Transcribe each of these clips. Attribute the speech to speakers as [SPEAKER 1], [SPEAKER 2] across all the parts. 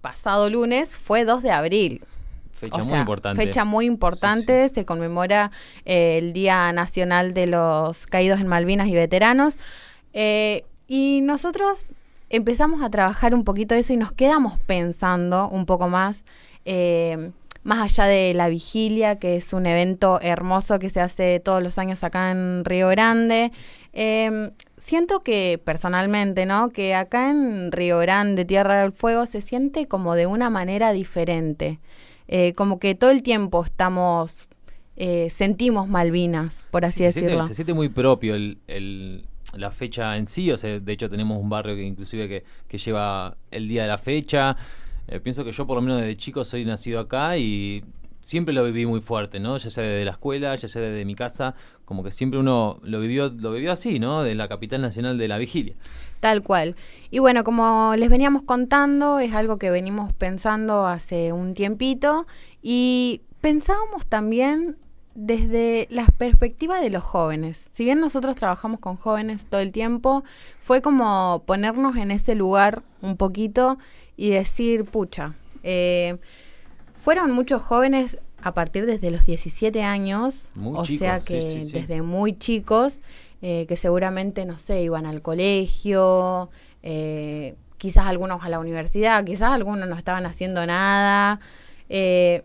[SPEAKER 1] pasado lunes fue 2 de abril. Fecha muy importante, sí. Se conmemora el Día Nacional de los Caídos en Malvinas y Veteranos. Y nosotros empezamos a trabajar un poquito eso y nos quedamos pensando un poco más allá de la vigilia, que es un evento hermoso que se hace todos los años acá en Río Grande. Siento que personalmente, ¿no? Que acá en Río Grande, Tierra del Fuego, se siente como de una manera diferente. Como que todo el tiempo sentimos Malvinas, por así decirlo.
[SPEAKER 2] Se siente muy propio la fecha en sí. O sea, de hecho tenemos un barrio que inclusive que lleva el día de la fecha. Pienso que yo por lo menos desde chico soy nacido acá y siempre lo viví muy fuerte, ¿no? Ya sea desde la escuela, ya sea desde mi casa, como que siempre uno lo vivió así, ¿no? De la capital nacional de la vigilia.
[SPEAKER 1] Tal cual. Y bueno, como les veníamos contando, es algo que venimos pensando hace un tiempito y pensábamos también desde la perspectiva de los jóvenes. Si bien nosotros trabajamos con jóvenes todo el tiempo, fue como ponernos en ese lugar un poquito y decir, pucha, fueron muchos jóvenes a partir desde los 17 años,
[SPEAKER 2] muy chicos,
[SPEAKER 1] sea que
[SPEAKER 2] sí.
[SPEAKER 1] desde muy chicos, que seguramente, no sé, iban al colegio, quizás algunos a la universidad, quizás algunos no estaban haciendo nada,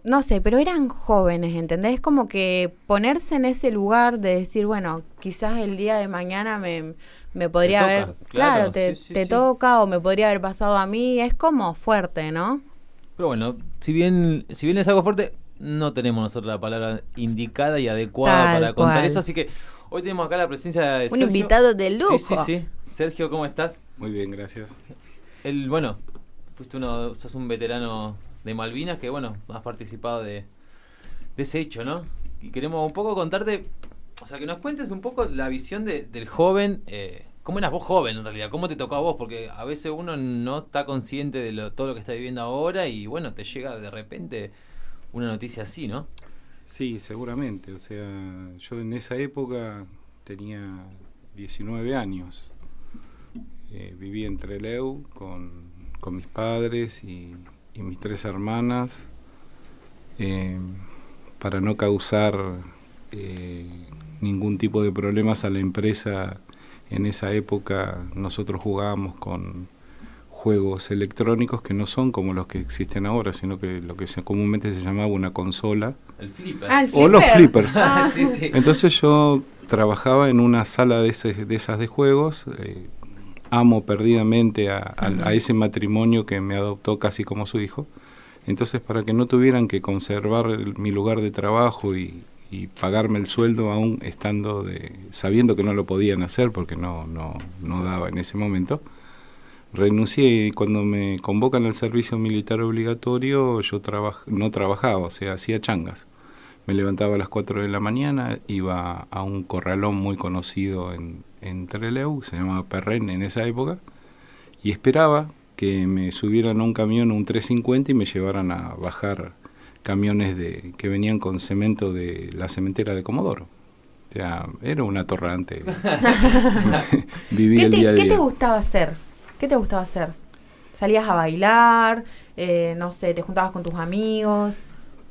[SPEAKER 1] no sé, pero eran jóvenes, ¿entendés? Como que ponerse en ese lugar de decir, bueno, quizás el día de mañana me podría haber... Claro, te toca o me podría haber pasado a mí, es como fuerte, ¿no?
[SPEAKER 2] Pero bueno, si bien es algo fuerte, no tenemos nosotros la palabra indicada y adecuada para contar eso, así que hoy tenemos acá la presencia de
[SPEAKER 1] un Sergio, invitado de lujo.
[SPEAKER 2] Sí. Sergio, ¿cómo estás?
[SPEAKER 3] Muy bien, gracias.
[SPEAKER 2] Sos un veterano de Malvinas que, has participado de ese hecho, ¿no? Y queremos un poco contarte, o sea, que nos cuentes un poco la visión del joven. ¿Cómo eras vos joven en realidad? ¿Cómo te tocó a vos? Porque a veces uno no está consciente de todo lo que está viviendo ahora y te llega de repente una noticia así, ¿no?
[SPEAKER 3] Sí, seguramente. O sea, yo en esa época tenía 19 años. Viví en Trelew con mis padres y mis 3 hermanas. Para no causar ningún tipo de problemas a la empresa, en esa época nosotros jugábamos con juegos electrónicos que no son como los que existen ahora, sino que lo que comúnmente se llamaba una consola.
[SPEAKER 2] El flipper.
[SPEAKER 1] El flipper.
[SPEAKER 3] O los flippers.
[SPEAKER 2] Sí.
[SPEAKER 3] Entonces yo trabajaba en una sala de esas de juegos. Amo perdidamente a ese matrimonio que me adoptó casi como su hijo. Entonces, para que no tuvieran que conservar mi lugar de trabajo y pagarme el sueldo aún sabiendo que no lo podían hacer porque no daba en ese momento, renuncié. Y cuando me convocan al servicio militar obligatorio, yo no trabajaba, o sea, hacía changas. Me levantaba a las 4 de la mañana, iba a un corralón muy conocido en Trelew, se llamaba Perren en esa época, y esperaba que me subieran a un camión, un 350, y me llevaran a bajar camiones que venían con cemento de la cementera de Comodoro. O sea, era un atorrante. Vivía el día a día.
[SPEAKER 1] ¿Qué te gustaba hacer? ¿Salías a bailar? No sé, ¿te juntabas con tus amigos?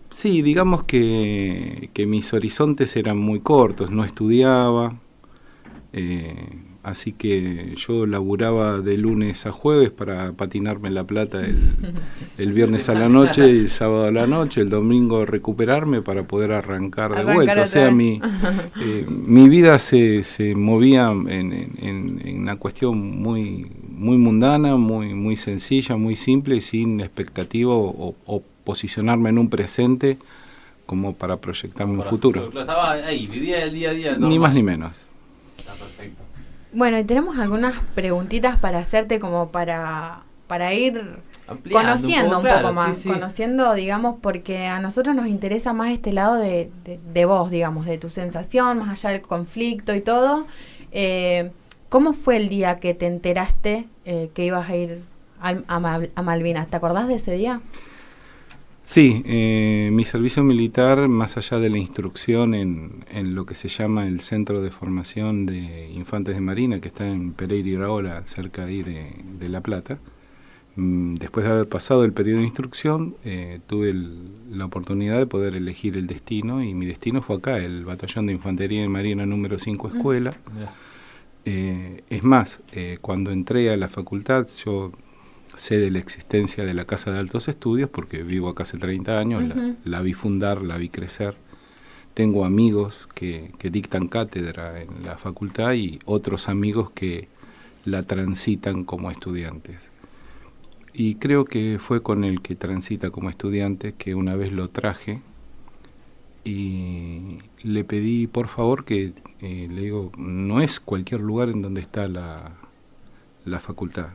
[SPEAKER 3] Sí, digamos que mis horizontes eran muy cortos, no estudiaba, así que yo laburaba de lunes a jueves para patinarme en La Plata el viernes a la noche, el sábado a la noche, el domingo recuperarme para poder arrancar de vuelta. O sea, mi vida se movía en una cuestión muy mundana, muy sencilla, muy simple, sin expectativa o posicionarme en un presente como para proyectarme un futuro.
[SPEAKER 2] Estaba ahí, vivía el día a día.
[SPEAKER 3] Ni más ni menos.
[SPEAKER 2] Está perfecto.
[SPEAKER 1] Bueno, y tenemos algunas preguntitas para hacerte como para ir
[SPEAKER 2] ampliando
[SPEAKER 1] conociendo un poco más,
[SPEAKER 2] sí.
[SPEAKER 1] Conociendo, digamos, porque a nosotros nos interesa más este lado de vos, digamos, de tu sensación, más allá del conflicto y todo. ¿Cómo fue el día que te enteraste que ibas a ir a Malvinas? ¿Te acordás de ese día?
[SPEAKER 3] Sí, mi servicio militar, más allá de la instrucción en lo que se llama el Centro de Formación de Infantes de Marina, que está en Pereira y Iraola, cerca de ahí de La Plata, después de haber pasado el periodo de instrucción, tuve la oportunidad de poder elegir el destino, y mi destino fue acá, el Batallón de Infantería de Marina número 5 Escuela. Es más, cuando entré a la facultad, yo sé de la existencia de la Casa de Altos Estudios, porque vivo acá hace 30 años, la vi fundar, la vi crecer. Tengo amigos que dictan cátedra en la facultad y otros amigos que la transitan como estudiantes. Y creo que fue con el que transita como estudiante que una vez lo traje y le pedí por favor que, le digo, no es cualquier lugar en donde está la facultad,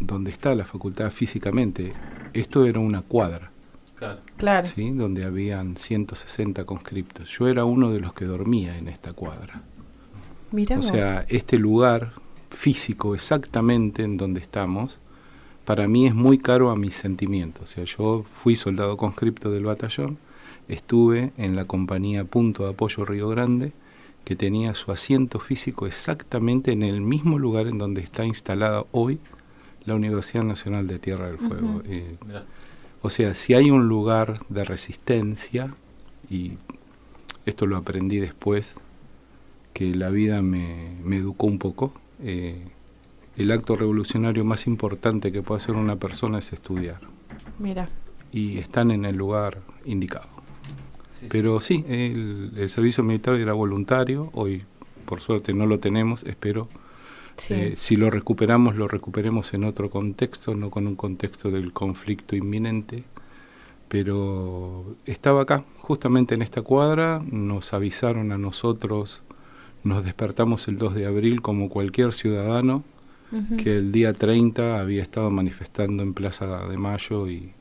[SPEAKER 3] donde está la facultad físicamente, esto era una cuadra.
[SPEAKER 1] Claro.
[SPEAKER 3] ¿Sí? Donde habían 160 conscriptos. Yo era uno de los que dormía en esta cuadra.
[SPEAKER 1] Mirá
[SPEAKER 3] o sea, este lugar físico exactamente en donde estamos, para mí es muy caro a mis sentimientos. O sea, yo fui soldado conscripto del batallón, estuve en la compañía Punto de Apoyo Río Grande, que tenía su asiento físico exactamente en el mismo lugar en donde está instalada hoy la Universidad Nacional de Tierra del Fuego. O sea, si hay un lugar de resistencia, y esto lo aprendí después, que la vida me educó un poco, el acto revolucionario más importante que puede hacer una persona es estudiar.
[SPEAKER 1] Mira.
[SPEAKER 3] Y están en el lugar indicado. Pero sí, el servicio militar era voluntario, hoy por suerte no lo tenemos, espero. Si lo recuperemos en otro contexto, no con un contexto del conflicto inminente, pero estaba acá, justamente en esta cuadra, nos avisaron a nosotros, nos despertamos el 2 de abril como cualquier ciudadano, que el día 30 había estado manifestando en Plaza de Mayo y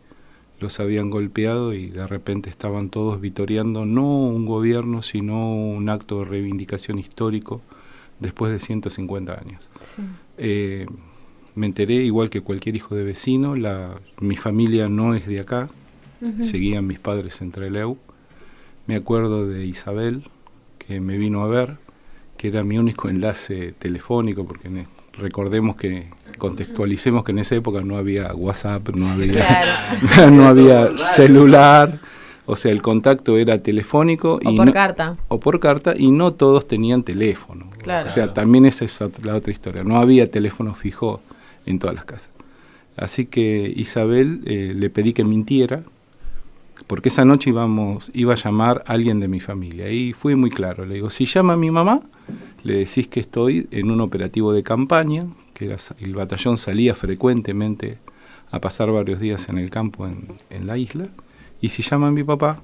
[SPEAKER 3] los habían golpeado, y de repente estaban todos vitoreando no un gobierno, sino un acto de reivindicación histórico después de 150 años. Me enteré, igual que cualquier hijo de vecino, mi familia no es de acá, seguían mis padres en Trelew. Me acuerdo de Isabel, que me vino a ver, que era mi único enlace telefónico, porque recordemos que, contextualicemos que en esa época no había WhatsApp, no había, no había celular. O sea, el contacto era telefónico.
[SPEAKER 1] O por carta,
[SPEAKER 3] y no todos tenían teléfono.
[SPEAKER 1] Claro.
[SPEAKER 3] O sea, también esa es la otra historia. No había teléfono fijo en todas las casas. Así que Isabel le pedí que mintiera, porque esa noche iba a llamar a alguien de mi familia. Y fui muy claro. Le digo, si llama a mi mamá, le decís que estoy en un operativo de campaña, que el batallón salía frecuentemente a pasar varios días en el campo en la isla. Y si llama a mi papá,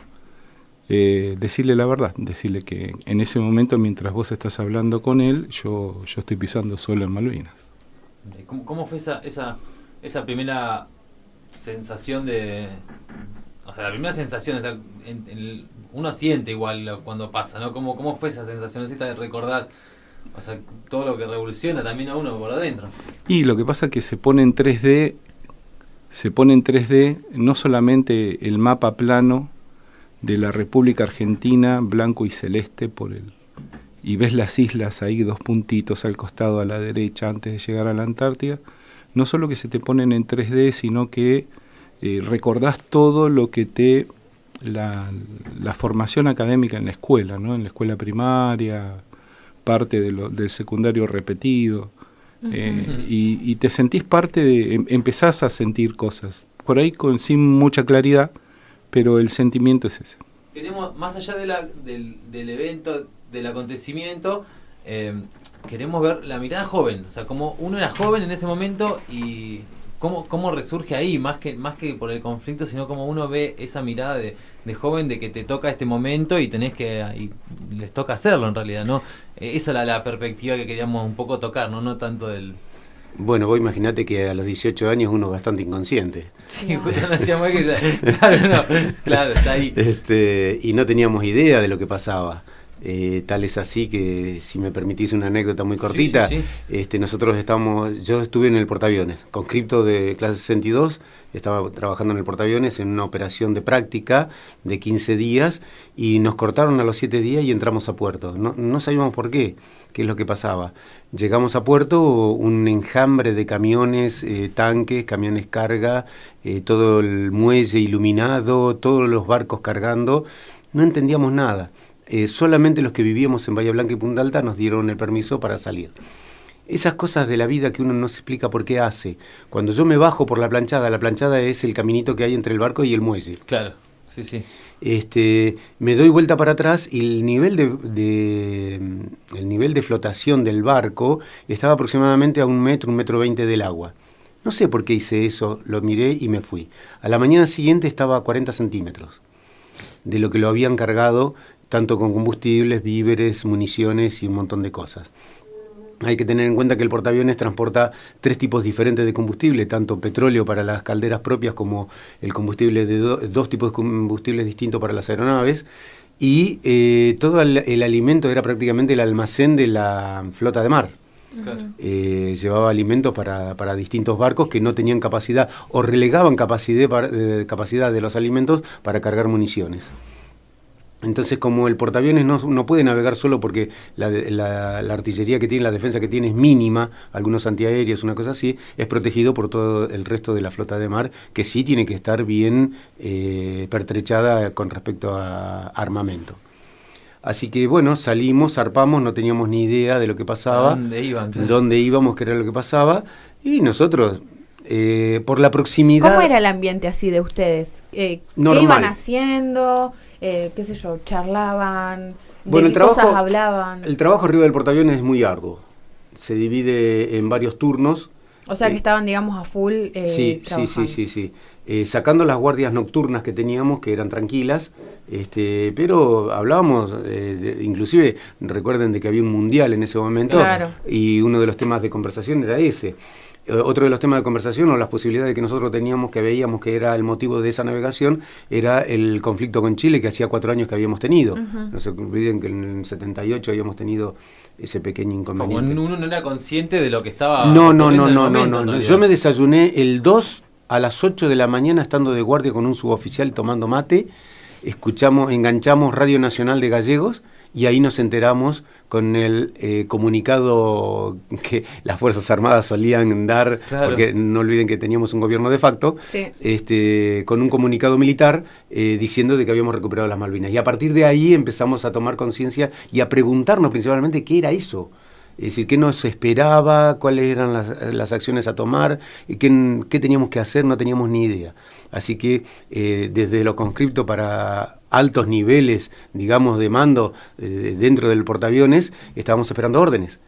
[SPEAKER 3] decirle la verdad, decirle que en ese momento, mientras vos estás hablando con él, yo estoy pisando suelo en Malvinas.
[SPEAKER 2] ¿Cómo fue esa primera sensación de... O sea, la primera sensación, o sea, uno siente igual cuando pasa, ¿no? ¿Cómo fue esa sensación? No sé si te recordás, o sea, todo lo que revoluciona también a uno por adentro.
[SPEAKER 3] Y lo que pasa es que se pone en 3D no solamente el mapa plano de la República Argentina, blanco y celeste, y ves las islas ahí, 2 puntitos al costado a la derecha antes de llegar a la Antártida. No solo que se te ponen en 3D, sino que recordás todo lo que la formación académica en la escuela, ¿no? En la escuela primaria, parte del secundario repetido. Y te sentís parte empezás a sentir cosas, por ahí sin mucha claridad, pero el sentimiento es ese.
[SPEAKER 2] Queremos, más allá del evento, del acontecimiento, queremos ver la mirada joven, o sea, como uno era joven en ese momento y cómo resurge ahí, más que por el conflicto, sino como uno ve esa mirada de joven, de que te toca este momento y les toca hacerlo en realidad, ¿no? Esa era la perspectiva que queríamos un poco tocar, no tanto del...
[SPEAKER 4] Bueno, vos imaginate que a los 18 años uno es bastante inconsciente.
[SPEAKER 2] Sí, justo decíamos que... Claro, está ahí.
[SPEAKER 4] Y no teníamos idea de lo que pasaba. Tal es así que, si me permitís una anécdota muy cortita,
[SPEAKER 2] sí.
[SPEAKER 4] Yo estuve en el portaaviones, conscripto de clase 62, estaba trabajando en el portaaviones en una operación de práctica de 15 días y nos cortaron a los 7 días y entramos a puerto. No sabíamos por qué es lo que pasaba. Llegamos a puerto, un enjambre de camiones, tanques, camiones carga, todo el muelle iluminado, todos los barcos cargando, no entendíamos nada. Solamente los que vivíamos en Bahía Blanca y Punta Alta nos dieron el permiso para salir. Esas cosas de la vida que uno no se explica por qué hace. Cuando yo me bajo por la planchada es el caminito que hay entre el barco y el muelle.
[SPEAKER 2] Claro, sí.
[SPEAKER 4] Me doy vuelta para atrás y el nivel de flotación del barco estaba aproximadamente a 1 metro 20 del agua. No sé por qué hice eso, lo miré y me fui. A la mañana siguiente estaba a 40 centímetros de lo que lo habían cargado, tanto con combustibles, víveres, municiones y un montón de cosas. Hay que tener en cuenta que el portaaviones transporta 3 tipos diferentes de combustible, tanto petróleo para las calderas propias como el combustible de 2 tipos de combustibles distintos para las aeronaves, y todo el alimento era prácticamente el almacén de la flota de mar. Claro. Llevaba alimentos para distintos barcos que no tenían capacidad o relegaban capacidad de los alimentos para cargar municiones. Entonces, como el portaaviones no puede navegar solo porque la artillería que tiene, la defensa que tiene es mínima, algunos antiaéreos, una cosa así, es protegido por todo el resto de la flota de mar, que sí tiene que estar bien pertrechada con respecto a armamento. Así que bueno, salimos, zarpamos, no teníamos ni idea de lo que pasaba, dónde íbamos, qué era lo que pasaba, y nosotros, por la proximidad...
[SPEAKER 1] ¿Cómo era el ambiente así de ustedes?
[SPEAKER 4] Normal.
[SPEAKER 1] ¿Qué iban haciendo? ¿Qué sé yo? ¿Charlaban?
[SPEAKER 4] Bueno,
[SPEAKER 1] ¿De qué cosas hablaban?
[SPEAKER 4] El trabajo arriba del portaaviones es muy arduo, se divide en varios turnos.
[SPEAKER 1] O sea que estaban, digamos, a full trabajando.
[SPEAKER 4] Sí. Sacando las guardias nocturnas que teníamos, que eran tranquilas, pero hablábamos, inclusive recuerden de que había un mundial en ese momento,
[SPEAKER 1] claro.
[SPEAKER 4] Y uno de los temas de conversación era ese. Otro de los temas de conversación, o las posibilidades que nosotros teníamos, que veíamos que era el motivo de esa navegación, era el conflicto con Chile, que hacía 4 años que habíamos tenido. Uh-huh. No se olviden que en el 78 habíamos tenido ese pequeño inconveniente.
[SPEAKER 2] Como uno no era consciente de lo que estaba...
[SPEAKER 4] No. Yo me desayuné el 2 a las 8 de la mañana estando de guardia con un suboficial tomando mate, enganchamos Radio Nacional de Gallegos, y ahí nos enteramos con el comunicado que las Fuerzas Armadas solían dar, claro. Porque no olviden que teníamos un gobierno de facto, sí. Con un comunicado militar diciendo de que habíamos recuperado las Malvinas. Y a partir de ahí empezamos a tomar conciencia y a preguntarnos principalmente qué era eso. Es decir, qué nos esperaba, cuáles eran las acciones a tomar, qué teníamos que hacer, no teníamos ni idea. Así que desde lo conscripto para altos niveles, digamos, de mando dentro del portaaviones, estábamos esperando órdenes.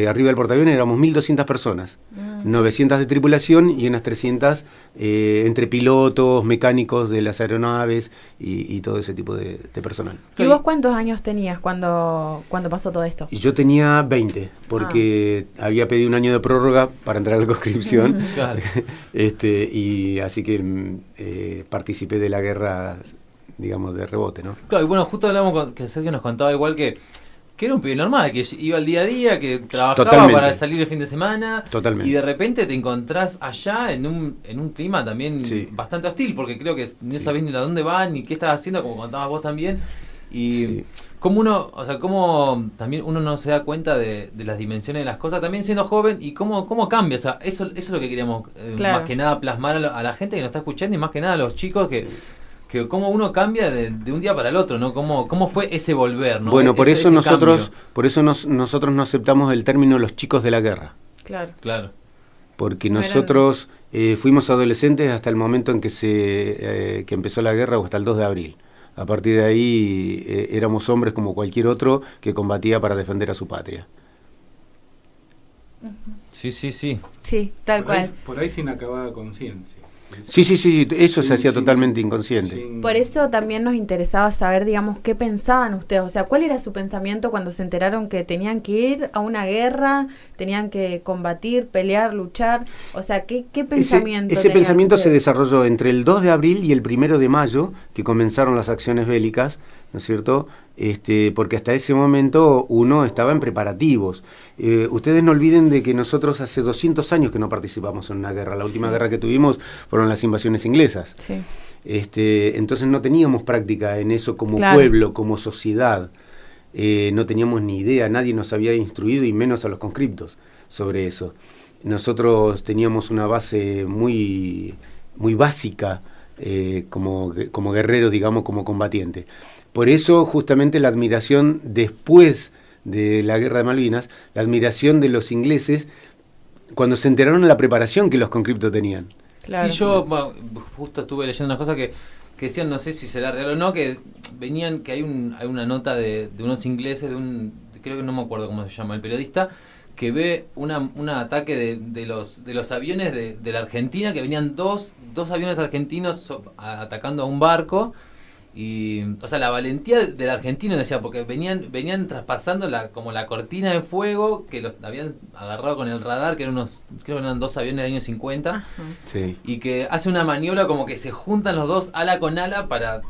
[SPEAKER 4] Arriba del portaaviones éramos 1.200 personas, 900 de tripulación y unas 300 entre pilotos, mecánicos de las aeronaves y todo ese tipo de personal.
[SPEAKER 1] ¿Y vos cuántos años tenías cuando pasó todo esto?
[SPEAKER 4] Y yo tenía 20, porque había pedido un año de prórroga para entrar a la conscripción.
[SPEAKER 2] Claro.
[SPEAKER 4] Y así que participé de la guerra, digamos, de rebote, ¿no?
[SPEAKER 2] Claro, y bueno, justo hablamos que Sergio nos contaba igual que era un pibe normal, que iba al día a día, que trabajaba totalmente para salir el fin de semana.
[SPEAKER 4] Totalmente.
[SPEAKER 2] Y de repente te encontrás allá en un clima también bastante hostil, porque creo que no sabés ni a dónde van, ni qué estás haciendo, como contabas vos también. Y cómo también uno no se da cuenta de las dimensiones de las cosas, también siendo joven, y cómo cambia. O sea, eso es lo que queríamos
[SPEAKER 1] claro.
[SPEAKER 2] Más que nada plasmar a la gente que nos está escuchando, y más que nada a los chicos que cómo uno cambia de un día para el otro, ¿no? Cómo fue ese volver, ¿no?
[SPEAKER 4] Bueno, por eso nosotros no aceptamos el término los chicos de la guerra.
[SPEAKER 2] Claro.
[SPEAKER 4] Porque nosotros fuimos adolescentes hasta el momento en que empezó la guerra, o hasta el 2 de abril. A partir de ahí éramos hombres como cualquier otro que combatía para defender a su patria.
[SPEAKER 2] Sí.
[SPEAKER 1] Sí, tal cual.
[SPEAKER 3] Por ahí sin acabada conciencia.
[SPEAKER 4] Sí, eso se hacía totalmente inconsciente.
[SPEAKER 1] Por eso también nos interesaba saber, digamos, qué pensaban ustedes, o sea, cuál era su pensamiento cuando se enteraron que tenían que ir a una guerra, tenían que combatir, pelear, luchar, o sea, qué pensamiento
[SPEAKER 4] Ese pensamiento se desarrolló entre el 2 de abril y el 1 de mayo, que comenzaron las acciones bélicas ¿no es cierto? Porque hasta ese momento uno estaba en preparativos. Ustedes no olviden de que nosotros hace 200 años que no participamos en una guerra. La última guerra que tuvimos fueron las invasiones inglesas.
[SPEAKER 1] Sí.
[SPEAKER 4] Entonces no teníamos práctica en eso como pueblo, como sociedad. No teníamos ni idea, nadie nos había instruido, y menos a los conscriptos, sobre eso. Nosotros teníamos una base muy, muy básica como guerreros, digamos, como combatientes. Por eso justamente la admiración después de la Guerra de Malvinas, la admiración de los ingleses cuando se enteraron de la preparación que los conscriptos tenían.
[SPEAKER 2] Claro. Sí, yo justo estuve leyendo unas cosas que decían, no sé si será real o no, que venían, que hay una nota de unos ingleses, creo que no me acuerdo cómo se llama el periodista, que ve un ataque de los aviones de la Argentina, que venían dos aviones argentinos atacando a un barco. Y, o sea, la valentía del argentino, decía, porque venían traspasando como la cortina de fuego que los habían agarrado con el radar, que eran creo que eran 2 aviones del año 50.
[SPEAKER 4] Sí.
[SPEAKER 2] Y que hace una maniobra como que se juntan los dos ala con ala para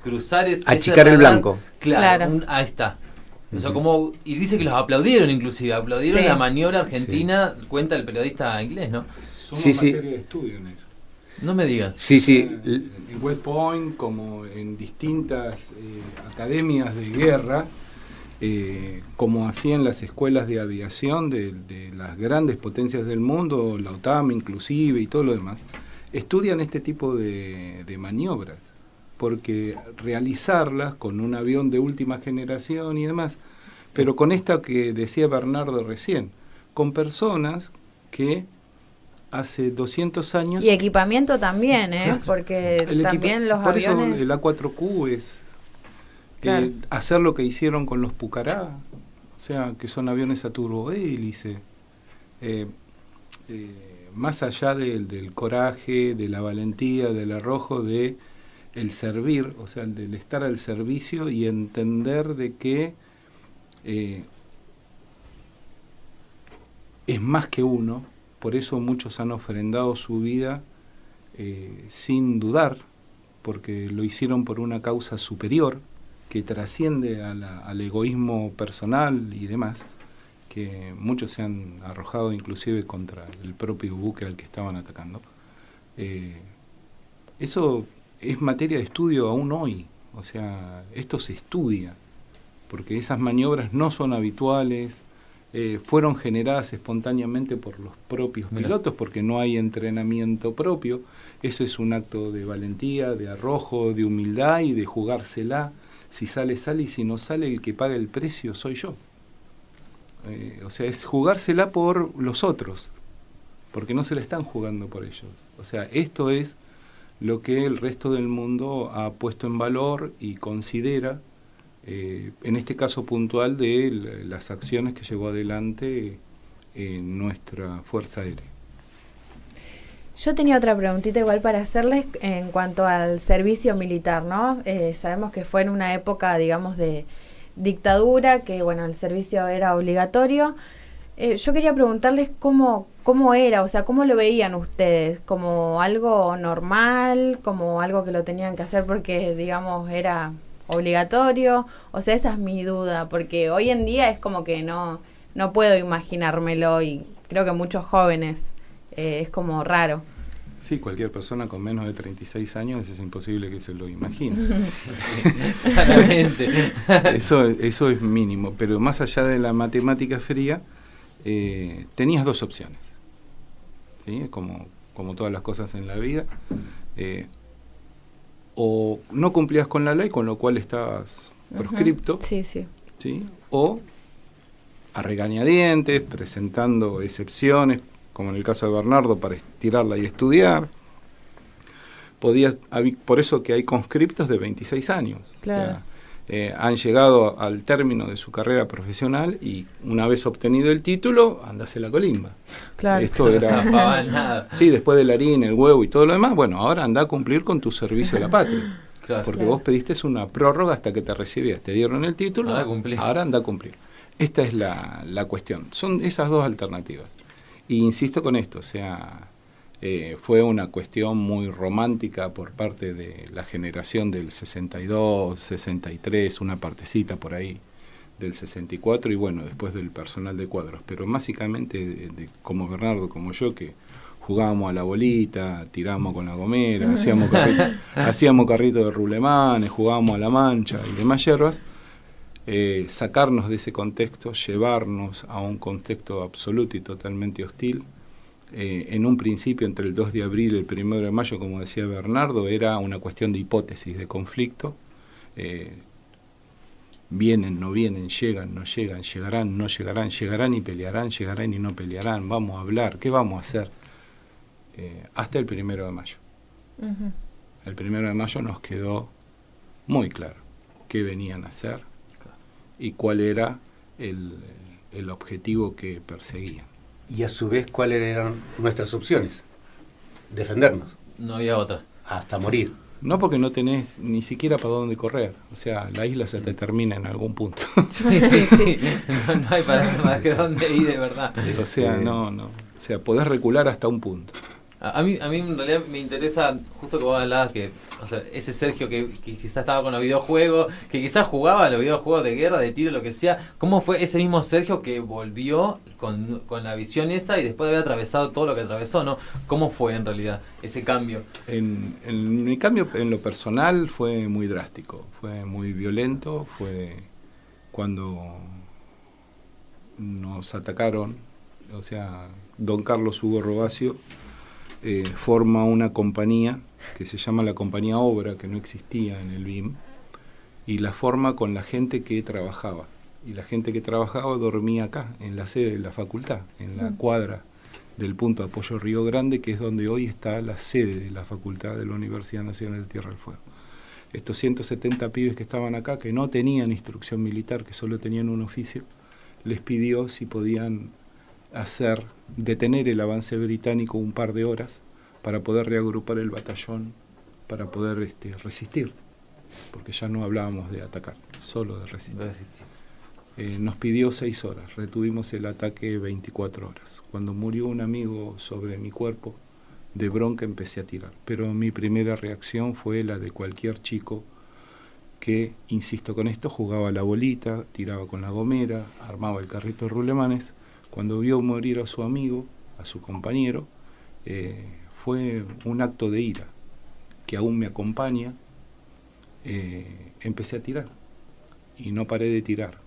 [SPEAKER 2] cruzar
[SPEAKER 4] achicar el blanco.
[SPEAKER 2] Claro. Ahí está. O sea, y dice que los aplaudieron, inclusive. Aplaudieron la maniobra argentina, cuenta el periodista inglés, ¿no?
[SPEAKER 3] Somos materia de estudio en eso.
[SPEAKER 2] No me digas.
[SPEAKER 4] Sí.
[SPEAKER 3] En West Point, como en distintas academias de guerra, como hacían las escuelas de aviación de las grandes potencias del mundo, la OTAN inclusive y todo lo demás, estudian este tipo de maniobras, porque realizarlas con un avión de última generación y demás, pero con esta que decía Bernardo recién, con personas que hace 200 años...
[SPEAKER 1] Y equipamiento también, porque también los aviones...
[SPEAKER 3] Por eso el A4Q es hacer lo que hicieron con los Pucará, o sea, que son aviones a turbohélice. Más allá del coraje, de la valentía, del arrojo, de el servir, o sea, del estar al servicio y entender de que es más que uno. Por eso muchos han ofrendado su vida sin dudar, porque lo hicieron por una causa superior que trasciende al egoísmo personal y demás, que muchos se han arrojado inclusive contra el propio buque al que estaban atacando. Eso es materia de estudio aún hoy, o sea, esto se estudia, porque esas maniobras no son habituales. Fueron generadas espontáneamente por los propios pilotos, porque no hay entrenamiento propio. Eso es un acto de valentía, de arrojo, de humildad y de jugársela. Si sale, sale, y si no sale, el que paga el precio soy yo. O sea, es jugársela por los otros, porque no se la están jugando por ellos. O sea, esto es lo que el resto del mundo ha puesto en valor y considera, en este caso puntual, de las acciones que llevó adelante nuestra Fuerza Aérea.
[SPEAKER 1] Yo tenía otra preguntita igual para hacerles en cuanto al servicio militar, ¿no? Sabemos que fue en una época, digamos, de dictadura, que bueno, el servicio era obligatorio. Yo quería preguntarles cómo era, o sea, cómo lo veían ustedes, como algo normal, como algo que lo tenían que hacer porque, digamos, era obligatorio. O sea, esa es mi duda, porque hoy en día es como que no puedo imaginármelo, y creo que muchos jóvenes es como raro.
[SPEAKER 3] Sí, cualquier persona con menos de 36 años es imposible que se lo imagine.
[SPEAKER 2] Claramente.
[SPEAKER 3] Eso es mínimo, pero más allá de la matemática fría, tenías 2 opciones, ¿sí? Como todas las cosas en la vida. O no cumplías con la ley, con lo cual estabas proscripto,
[SPEAKER 1] sí,
[SPEAKER 3] o a regañadientes, presentando excepciones, como en el caso de Bernardo, para estirarla y estudiar. Por eso que hay conscriptos de 26 años.
[SPEAKER 1] Claro.
[SPEAKER 3] O sea, han llegado al término de su carrera profesional y una vez obtenido el título, andase la colimba.
[SPEAKER 1] Claro.
[SPEAKER 3] Esto era,
[SPEAKER 2] nada.
[SPEAKER 3] Sí, después de la harina, el huevo y todo lo demás, bueno, ahora anda a cumplir con tu servicio a la patria.
[SPEAKER 2] Claro,
[SPEAKER 3] porque vos pediste una prórroga hasta que te recibías, te dieron el título, ahora anda a cumplir. Esta es la cuestión. Son esas 2 alternativas. Y insisto con esto, o sea, fue una cuestión muy romántica por parte de la generación del 62, 63, una partecita por ahí del 64 y bueno, después del personal de cuadros, pero básicamente como Bernardo, como yo, que jugábamos a la bolita, tirábamos con la gomera, hacíamos carrito de rulemanes, jugábamos a la mancha y demás hierbas, sacarnos de ese contexto, llevarnos a un contexto absoluto y totalmente hostil. En un principio, entre el 2 de abril y el 1 de mayo, como decía Bernardo, era una cuestión de hipótesis, de conflicto. Vienen, no vienen, llegan, no llegan, llegarán, no llegarán, llegarán y pelearán, llegarán y no pelearán, vamos a hablar, ¿qué vamos a hacer? Hasta el 1 de mayo. Uh-huh. El 1 de mayo nos quedó muy claro qué venían a hacer y cuál era el objetivo que perseguían.
[SPEAKER 4] Y a su vez, ¿cuáles eran nuestras opciones? Defendernos.
[SPEAKER 2] No había otra.
[SPEAKER 4] Hasta morir.
[SPEAKER 3] No, porque no tenés ni siquiera para dónde correr. O sea, la isla se te termina en algún punto.
[SPEAKER 2] Sí. No hay para más que dónde ir, de verdad.
[SPEAKER 3] O sea, no. O sea, podés recular hasta un punto.
[SPEAKER 2] A mí en realidad me interesa, justo que vos hablabas, que o sea, ese Sergio que quizás estaba con los videojuegos, que quizás jugaba a los videojuegos de guerra, de tiro, lo que sea. ¿Cómo fue ese mismo Sergio que volvió con la visión esa y después de haber atravesado todo lo que atravesó, ¿no? ¿Cómo fue en realidad ese cambio?
[SPEAKER 3] En mi cambio en lo personal fue muy drástico, fue muy violento, fue cuando nos atacaron, o sea, don Carlos Hugo Robacio forma una compañía que se llama la Compañía Obra, que no existía en el BIM, y la forma con la gente que trabajaba. Y la gente que trabajaba dormía acá, en la sede de la facultad, en la cuadra del punto de apoyo Río Grande, que es donde hoy está la sede de la facultad de la Universidad Nacional de Tierra del Fuego. Estos 170 pibes que estaban acá, que no tenían instrucción militar, que solo tenían un oficio, les pidió si podían detener el avance británico un par de horas para poder reagrupar el batallón, para poder resistir, porque ya no hablábamos de atacar, solo de resistir. Nos pidió 6 horas, retuvimos el ataque 24 horas. Cuando murió un amigo sobre mi cuerpo, de bronca empecé a tirar, pero mi primera reacción fue la de cualquier chico que, insisto con esto, jugaba a la bolita, tiraba con la gomera, armaba el carrito de rulemanes. Cuando vio morir a su amigo, a su compañero, fue un acto de ira que aún me acompaña. Empecé a tirar y no paré de tirar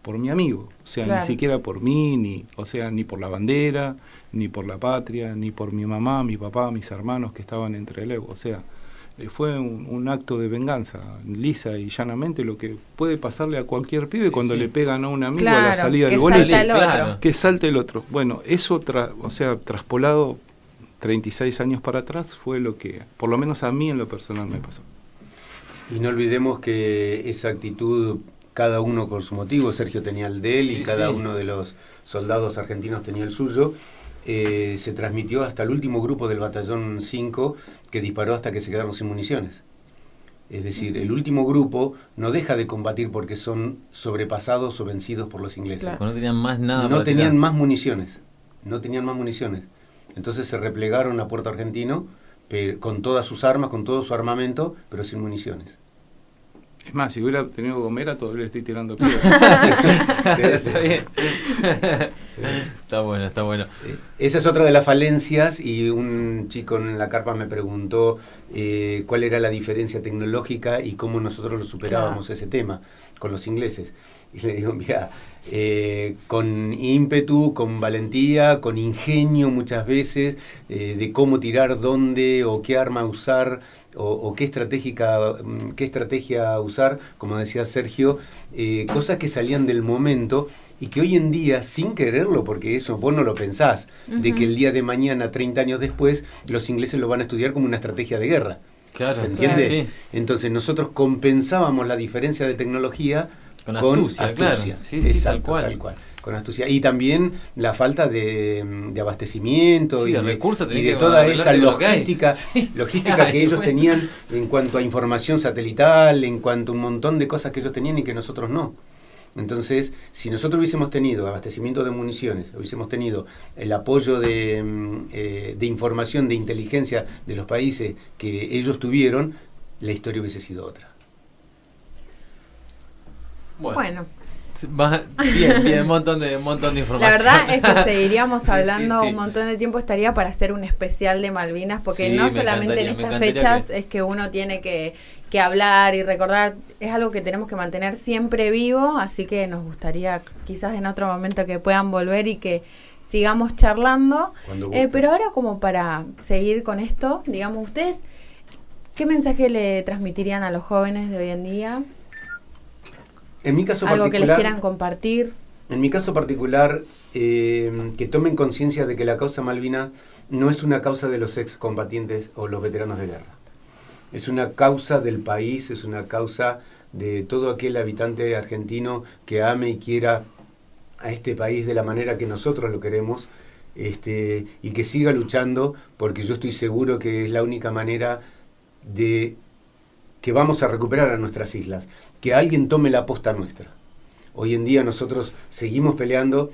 [SPEAKER 3] por mi amigo, o sea, claro, ni siquiera por mí, ni por la bandera, ni por la patria, ni por mi mamá, mi papá, mis hermanos que estaban entre el ego, o sea, fue un acto de venganza, lisa y llanamente, lo que puede pasarle a cualquier pibe cuando le pegan a un amigo, claro, a la salida del boliche, que salte el otro. Bueno, eso, traspolado 36 años para atrás, fue lo que, por lo menos a mí en lo personal, me pasó.
[SPEAKER 4] Y no olvidemos que esa actitud, cada uno con su motivo, Sergio tenía el de él y cada uno de los soldados argentinos tenía el suyo, se transmitió hasta el último grupo del batallón 5, que disparó hasta que se quedaron sin municiones. Es decir, el último grupo no deja de combatir porque son sobrepasados o vencidos por los ingleses.
[SPEAKER 2] Claro. No tenían más nada.
[SPEAKER 4] No tenían más municiones. No tenían más municiones. Entonces se replegaron a Puerto Argentino con todas sus armas, con todo su armamento, pero sin municiones.
[SPEAKER 3] Es más, si hubiera tenido gomera, todavía le estoy tirando piedras.
[SPEAKER 2] Está bien. Está bueno.
[SPEAKER 4] Esa es otra de las falencias, y un chico en la carpa me preguntó cuál era la diferencia tecnológica y cómo nosotros lo superábamos, ese tema con los ingleses. Y le digo, mira, con ímpetu, con valentía, con ingenio muchas veces, de cómo tirar, dónde o qué arma usar, o qué estrategia usar, como decía Sergio, cosas que salían del momento y que hoy en día, sin quererlo, porque eso vos no lo pensás, de que el día de mañana, 30 años después, los ingleses lo van a estudiar como una estrategia de guerra.
[SPEAKER 2] Claro,
[SPEAKER 4] ¿se entiende?
[SPEAKER 2] Sí.
[SPEAKER 4] Entonces nosotros compensábamos la diferencia de tecnología con astucia.
[SPEAKER 2] Claro.
[SPEAKER 4] Exacto, tal cual. Con astucia. Y también la falta de abastecimiento
[SPEAKER 2] de recursos,
[SPEAKER 4] y de toda esa logística que ellos tenían en cuanto a información satelital, en cuanto a un montón de cosas que ellos tenían y que nosotros no. Entonces, si nosotros hubiésemos tenido abastecimiento de municiones, hubiésemos tenido el apoyo de información, de inteligencia de los países que ellos tuvieron, la historia hubiese sido otra.
[SPEAKER 1] Bueno.
[SPEAKER 2] Bien, un montón de información.
[SPEAKER 1] La verdad es que seguiríamos hablando un montón de tiempo, estaría para hacer un especial de Malvinas, porque no solamente en estas fechas es que uno tiene que hablar y recordar, es algo que tenemos que mantener siempre vivo, así que nos gustaría quizás en otro momento que puedan volver y que sigamos charlando. Pero ahora, como para seguir con esto, digamos, ustedes, ¿qué mensaje le transmitirían a los jóvenes de hoy en día?
[SPEAKER 4] En mi caso
[SPEAKER 1] algo que les quieran compartir.
[SPEAKER 4] En mi caso particular, que tomen conciencia de que la causa Malvinas no es una causa de los excombatientes o los veteranos de guerra. Es una causa del país, es una causa de todo aquel habitante argentino que ame y quiera a este país de la manera que nosotros lo queremos, y que siga luchando, porque yo estoy seguro que es la única manera de que vamos a recuperar a nuestras islas, que alguien tome la posta nuestra. Hoy en día nosotros seguimos peleando,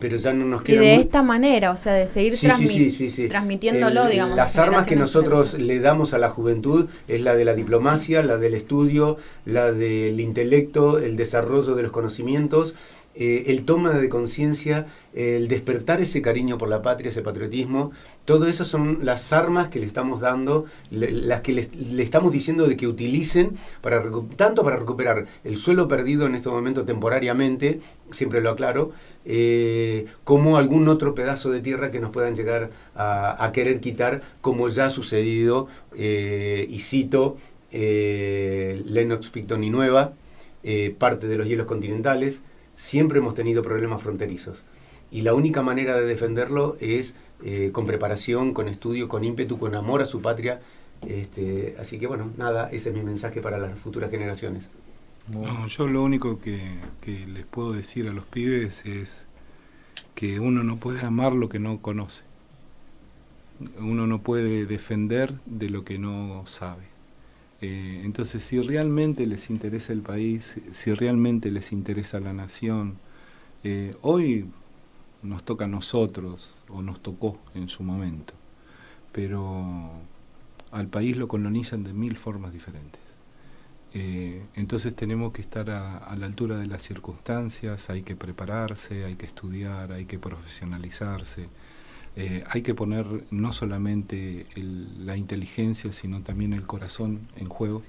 [SPEAKER 4] pero ya no nos queda...
[SPEAKER 1] Y de esta manera, o sea, de seguir transmitiéndolo, digamos.
[SPEAKER 4] Las armas que nosotros le damos a la juventud es la de la diplomacia, la del estudio, la del intelecto, el desarrollo de los conocimientos, el toma de conciencia, el despertar ese cariño por la patria, ese patriotismo. Todo eso son las armas que le estamos dando, las que le estamos diciendo de que utilicen tanto para recuperar el suelo perdido en este momento temporariamente, siempre lo aclaro, como algún otro pedazo de tierra que nos puedan llegar a querer quitar, como ya ha sucedido, y cito Lennox, Picton y Nueva, parte de los hielos continentales. Siempre hemos tenido problemas fronterizos y la única manera de defenderlo es con preparación, con estudio, con ímpetu, con amor a su patria. Así que bueno, nada, ese es mi mensaje para las futuras generaciones.
[SPEAKER 3] No, yo lo único que les puedo decir a los pibes es que uno no puede amar lo que no conoce. Uno no puede defender de lo que no sabe. Entonces, si realmente les interesa el país, si realmente les interesa la nación, hoy nos toca a nosotros, o nos tocó en su momento, pero al país lo colonizan de 1000 formas diferentes. Entonces tenemos que estar a la altura de las circunstancias, hay que prepararse, hay que estudiar, hay que profesionalizarse. Hay que poner no solamente la inteligencia, sino también el corazón en juego.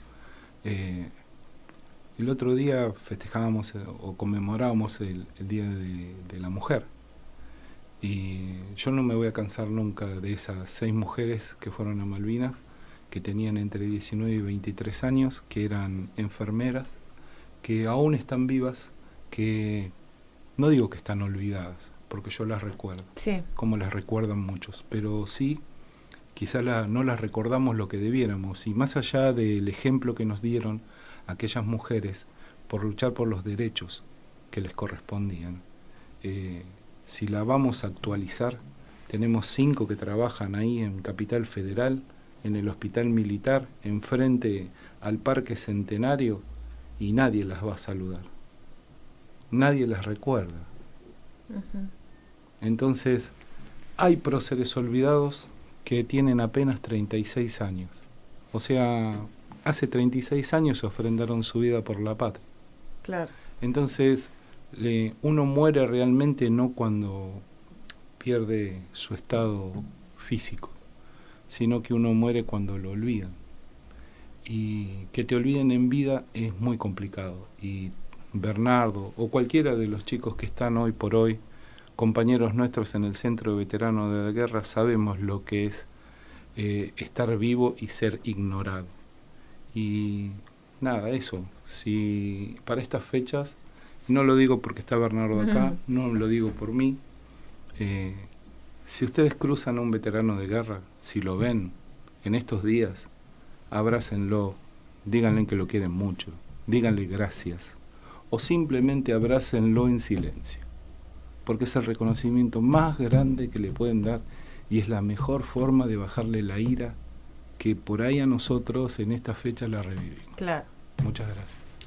[SPEAKER 3] El otro día festejábamos o conmemorábamos el Día de la Mujer. Y yo no me voy a cansar nunca de esas 6 mujeres que fueron a Malvinas, que tenían entre 19 y 23 años, que eran enfermeras, que aún están vivas, que no digo que están olvidadas, porque yo las recuerdo, como las recuerdan muchos, pero sí, quizá no las recordamos lo que debiéramos, y más allá del ejemplo que nos dieron aquellas mujeres por luchar por los derechos que les correspondían, si la vamos a actualizar, tenemos 5 que trabajan ahí en Capital Federal, en el Hospital Militar, enfrente al Parque Centenario, y nadie las va a saludar, nadie las recuerda. Entonces, hay próceres olvidados que tienen apenas 36 años. O sea, hace 36 años ofrendaron su vida por la patria.
[SPEAKER 1] Claro.
[SPEAKER 3] Entonces, uno muere realmente no cuando pierde su estado físico, sino que uno muere cuando lo olvidan. Y que te olviden en vida es muy complicado. Y Bernardo o cualquiera de los chicos que están hoy por hoy, compañeros nuestros en el Centro de Veteranos de la Guerra, sabemos lo que es estar vivo y ser ignorado. Y nada, eso, si para estas fechas, y no lo digo porque está Bernardo acá, no lo digo por mí, si ustedes cruzan a un veterano de guerra, si lo ven en estos días, abrácenlo, díganle que lo quieren mucho, díganle gracias, o simplemente abrácenlo en silencio, porque es el reconocimiento más grande que le pueden dar y es la mejor forma de bajarle la ira que por ahí a nosotros en esta fecha la revivimos.
[SPEAKER 1] Claro.
[SPEAKER 3] Muchas gracias.